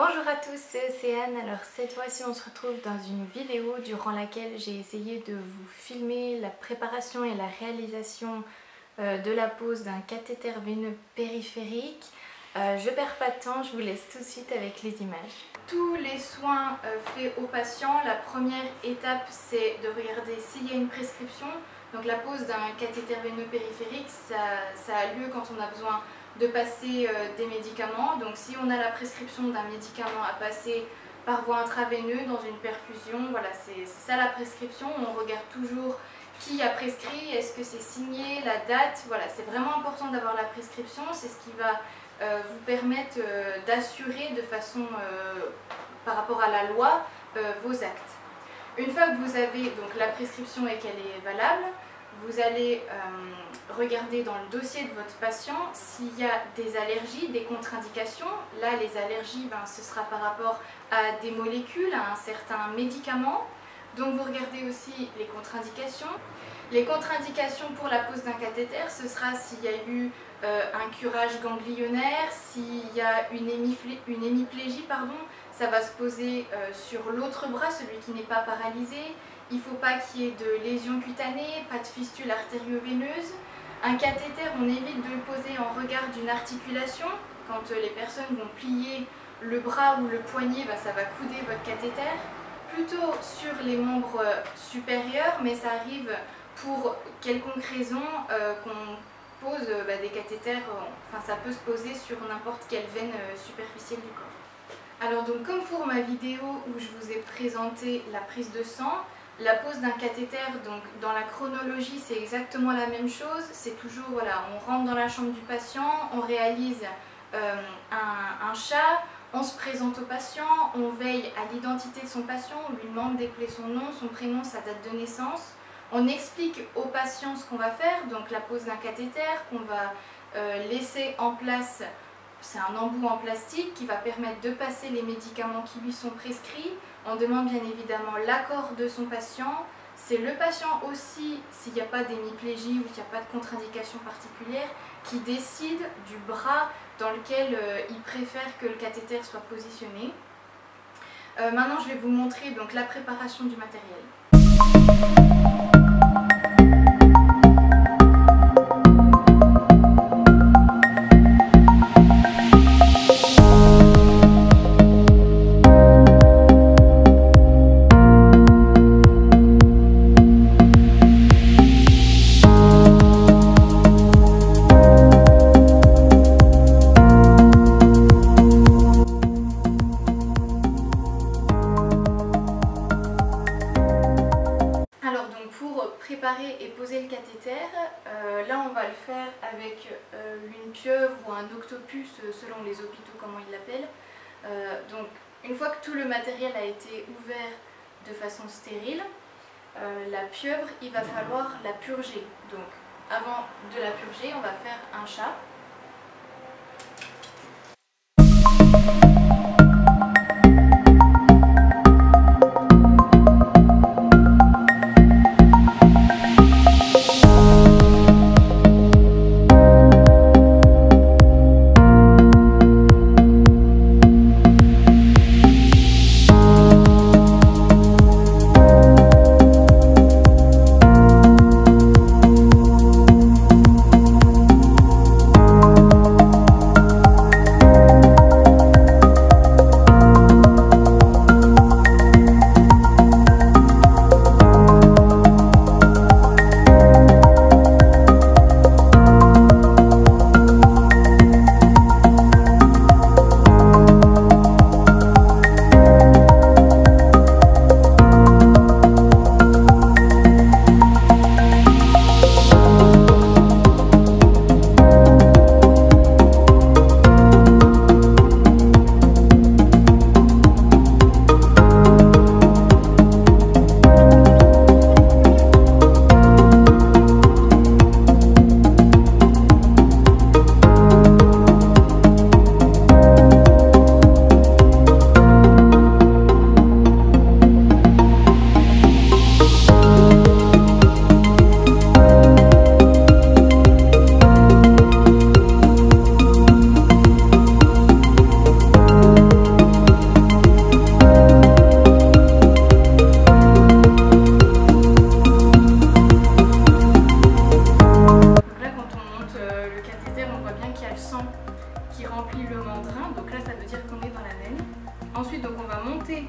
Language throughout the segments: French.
Bonjour à tous, c'est Anne. Alors cette fois-ci on se retrouve dans une vidéo durant laquelle j'ai essayé de vous filmer la préparation et la réalisation de la pose d'un cathéter veineux périphérique. Je perds pas de temps, je vous laisse tout de suite avec les images. Tous les soins faits aux patients, la première étape c'est de regarder s'il y a une prescription. Donc la pose d'un cathéter veineux périphérique, ça a lieu quand on a besoin de passer des médicaments. Donc si on a la prescription d'un médicament à passer par voie intraveineuse dans une perfusion, voilà, c'est ça la prescription. On regarde toujours qui a prescrit, est-ce que c'est signé, la date, voilà, c'est vraiment important d'avoir la prescription, c'est ce qui va vous permettre d'assurer de façon par rapport à la loi vos actes. Une fois que vous avez donc la prescription et qu'elle est valable, vous allez regarder dans le dossier de votre patient s'il y a des allergies, des contre-indications. Là, les allergies, ce sera par rapport à des molécules, à un certain médicament. Donc vous regardez aussi les contre-indications. Les contre-indications pour la pose d'un cathéter, ce sera s'il y a eu un curage ganglionnaire, s'il y a une hémiplégie, ça va se poser sur l'autre bras, celui qui n'est pas paralysé. Il ne faut pas qu'il y ait de lésions cutanées, pas de fistule artério-veineuse. Un cathéter, on évite de le poser en regard d'une articulation. Quand les personnes vont plier le bras ou le poignet, ça va couder votre cathéter. Plutôt sur les membres supérieurs, mais ça arrive pour quelconque raison qu'on pose des cathéters, ça peut se poser sur n'importe quelle veine superficielle du corps. Alors donc comme pour ma vidéo où je vous ai présenté la prise de sang, la pose d'un cathéter, donc dans la chronologie c'est exactement la même chose, c'est toujours, voilà, on rentre dans la chambre du patient, on réalise un chat, on se présente au patient, on veille à l'identité de son patient, on lui demande d'épeler son nom, son prénom, sa date de naissance, on explique au patient ce qu'on va faire, donc la pose d'un cathéter qu'on va laisser en place. C'est un embout en plastique qui va permettre de passer les médicaments qui lui sont prescrits. On demande bien évidemment l'accord de son patient. C'est le patient aussi, s'il n'y a pas d'hémiplégie ou qu'il n'y a pas de contre-indication particulière, qui décide du bras dans lequel il préfère que le cathéter soit positionné. Maintenant, je vais vous montrer donc la préparation du matériel. Préparer et poser le cathéter, là on va le faire avec une pieuvre ou un octopus selon les hôpitaux comment ils l'appellent. Donc une fois que tout le matériel a été ouvert de façon stérile, la pieuvre il va falloir la purger. Donc avant de la purger on va faire un chat. Ensuite, donc on va monter.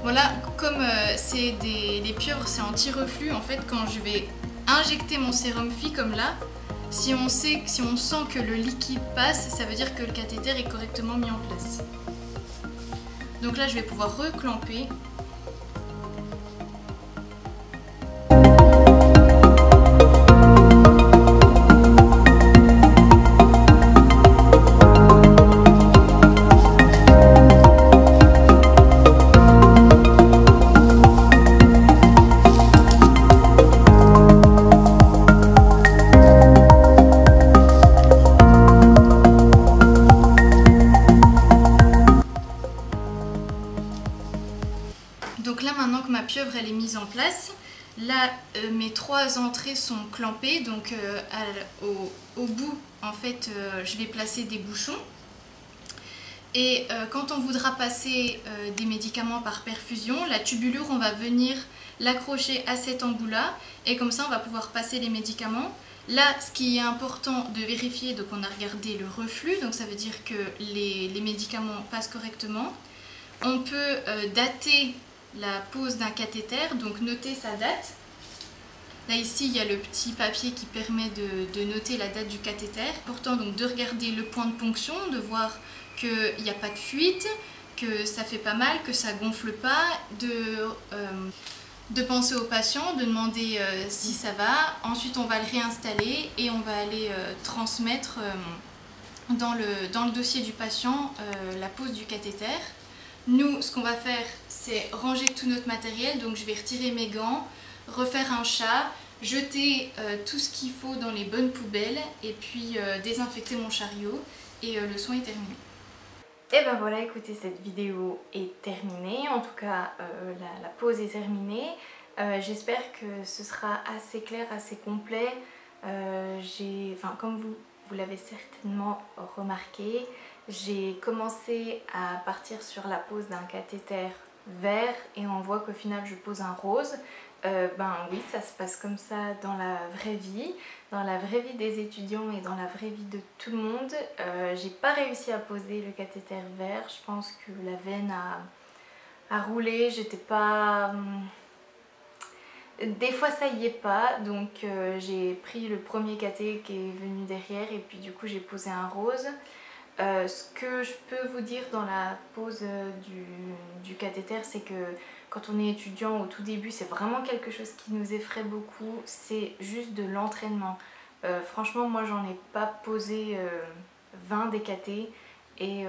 Voilà, comme les pieuvres c'est anti-reflux, en fait quand je vais injecter mon sérum Phi comme là, si on sent que le liquide passe, ça veut dire que le cathéter est correctement mis en place. Donc là je vais pouvoir reclamper. Donc là maintenant que ma pieuvre elle est mise en place, là mes 3 entrées sont clampées, donc au bout en fait je vais placer des bouchons. Et quand on voudra passer des médicaments par perfusion, la tubulure on va venir l'accrocher à cet embout-là et comme ça on va pouvoir passer les médicaments. Là ce qui est important de vérifier, donc on a regardé le reflux, donc ça veut dire que les médicaments passent correctement. On peut dater la pose d'un cathéter, donc noter sa date. Là ici il y a le petit papier qui permet de noter la date du cathéter. Important donc de regarder le point de ponction, de voir qu'il n'y a pas de fuite, que ça fait pas mal, que ça gonfle pas, de penser au patient, de demander si ça va. Ensuite on va le réinstaller et on va aller transmettre dans le dossier du patient la pose du cathéter. Nous, ce qu'on va faire, c'est ranger tout notre matériel. Donc je vais retirer mes gants, refaire un chat, jeter tout ce qu'il faut dans les bonnes poubelles et puis désinfecter mon chariot et le soin est terminé. Et ben voilà, écoutez, cette vidéo est terminée. En tout cas, la pause est terminée. J'espère que ce sera assez clair, assez complet. Comme vous l'avez certainement remarqué, j'ai commencé à partir sur la pose d'un cathéter vert et on voit qu'au final je pose un rose. Ben oui, ça se passe comme ça dans la vraie vie des étudiants et dans la vraie vie de tout le monde. J'ai pas réussi à poser le cathéter vert, je pense que la veine a roulé, j'étais pas... Des fois ça y est pas, donc j'ai pris le premier cathé qui est venu derrière et puis du coup j'ai posé un rose. Ce que je peux vous dire dans la pose du cathéter, c'est que quand on est étudiant au tout début, c'est vraiment quelque chose qui nous effraie beaucoup, c'est juste de l'entraînement. Franchement, moi j'en ai pas posé 20 des cathés et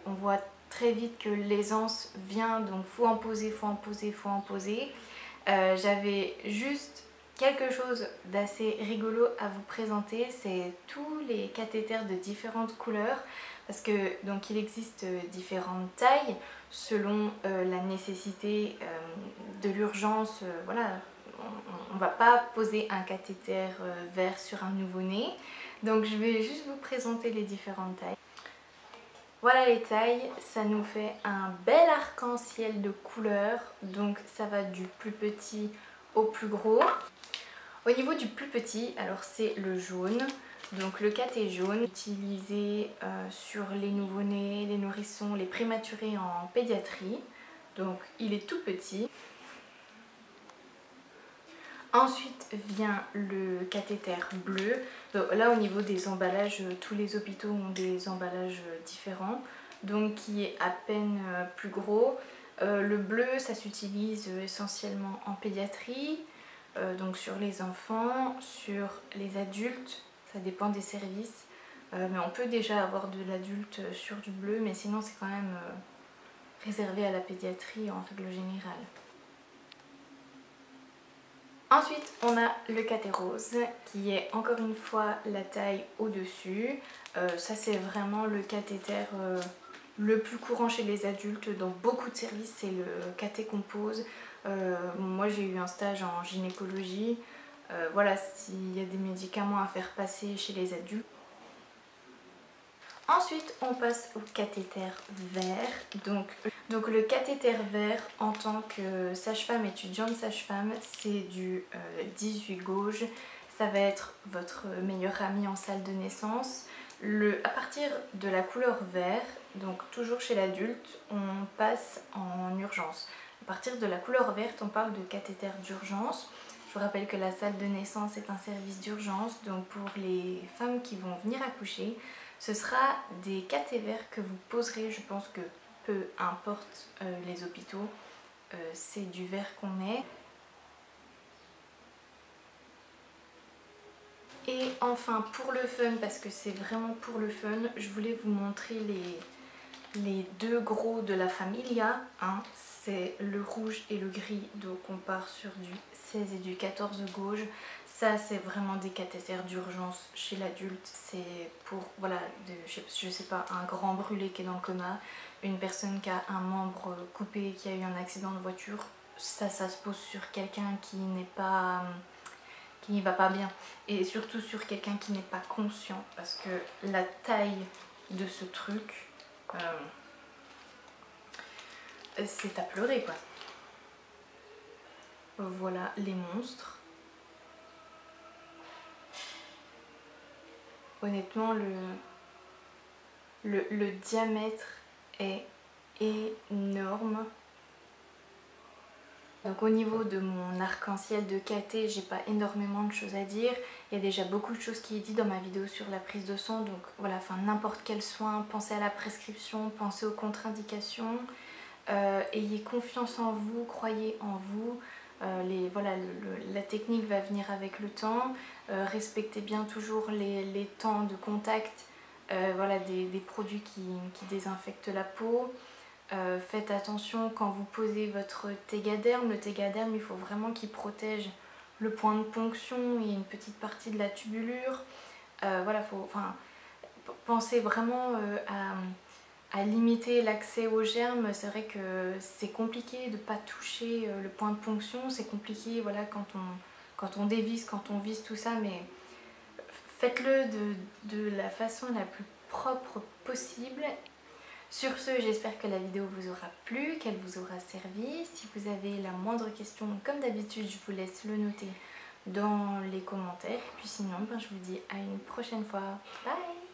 on voit très vite que l'aisance vient, donc faut en poser, faut en poser, faut en poser. J'avais juste quelque chose d'assez rigolo à vous présenter, c'est tous les cathéters de différentes couleurs parce que donc il existe différentes tailles selon la nécessité de l'urgence. Voilà, on ne va pas poser un cathéter vert sur un nouveau-né, donc je vais juste vous présenter les différentes tailles. Voilà les tailles, ça nous fait un bel arc-en-ciel de couleurs, donc ça va du plus petit au plus gros. Au niveau du plus petit, alors c'est le jaune, donc le cathé jaune utilisé sur les nouveau-nés, les nourrissons, les prématurés en pédiatrie, donc il est tout petit. Ensuite vient le cathéter bleu. Donc là au niveau des emballages, tous les hôpitaux ont des emballages différents, donc qui est à peine plus gros. Le bleu ça s'utilise essentiellement en pédiatrie, donc sur les enfants, sur les adultes, ça dépend des services. Mais on peut déjà avoir de l'adulte sur du bleu, mais sinon c'est quand même réservé à la pédiatrie en règle générale. Ensuite, on a le caté rose qui est encore une fois la taille au-dessus. Ça, c'est vraiment le cathéter le plus courant chez les adultes. Dans beaucoup de services, c'est le caté qu'on pose. Moi, j'ai eu un stage en gynécologie. Voilà, s'il y a des médicaments à faire passer chez les adultes. Ensuite, on passe au cathéter vert. Donc le cathéter vert en tant que sage-femme, étudiante sage-femme, c'est du 18 gauge. Ça va être votre meilleur ami en salle de naissance. À partir de la couleur vert, donc toujours chez l'adulte, on passe en urgence. À partir de la couleur verte, on parle de cathéter d'urgence. Je vous rappelle que la salle de naissance est un service d'urgence, donc pour les femmes qui vont venir accoucher, ce sera des cathéters verts que vous poserez, je pense que peu importe les hôpitaux, c'est du verre qu'on met. Et enfin pour le fun, parce que c'est vraiment pour le fun, je voulais vous montrer les deux gros de la Familia, hein. C'est le rouge et le gris, donc on part sur du 16 et du 14 gauge. Ça c'est vraiment des cathéters d'urgence chez l'adulte, c'est pour, voilà, je sais pas, un grand brûlé qui est dans le coma, une personne qui a un membre coupé, qui a eu un accident de voiture. Ça se pose sur quelqu'un qui n'y va pas bien, et surtout sur quelqu'un qui n'est pas conscient, parce que la taille de ce truc, c'est à pleurer quoi. Voilà les monstres. Honnêtement, le diamètre est énorme. Donc au niveau de mon arc-en-ciel de caté, j'ai pas énormément de choses à dire. Il y a déjà beaucoup de choses qui est dit dans ma vidéo sur la prise de sang. Donc voilà, enfin n'importe quel soin, pensez à la prescription, pensez aux contre-indications. Ayez confiance en vous, croyez en vous. Voilà, la technique va venir avec le temps. Respectez bien toujours les temps de contact, voilà, des produits qui désinfectent la peau. Faites attention quand vous posez votre tégaderme. Le tégaderme, il faut vraiment qu'il protège le point de ponction et une petite partie de la tubulure. Voilà, pensez vraiment à limiter l'accès aux germes. C'est vrai que c'est compliqué de ne pas toucher le point de ponction. C'est compliqué, voilà, quand on dévisse, quand on visse, tout ça, mais faites-le de la façon la plus propre possible. Sur ce, j'espère que la vidéo vous aura plu, qu'elle vous aura servi. Si vous avez la moindre question, comme d'habitude, je vous laisse le noter dans les commentaires. Puis sinon, je vous dis à une prochaine fois. Bye!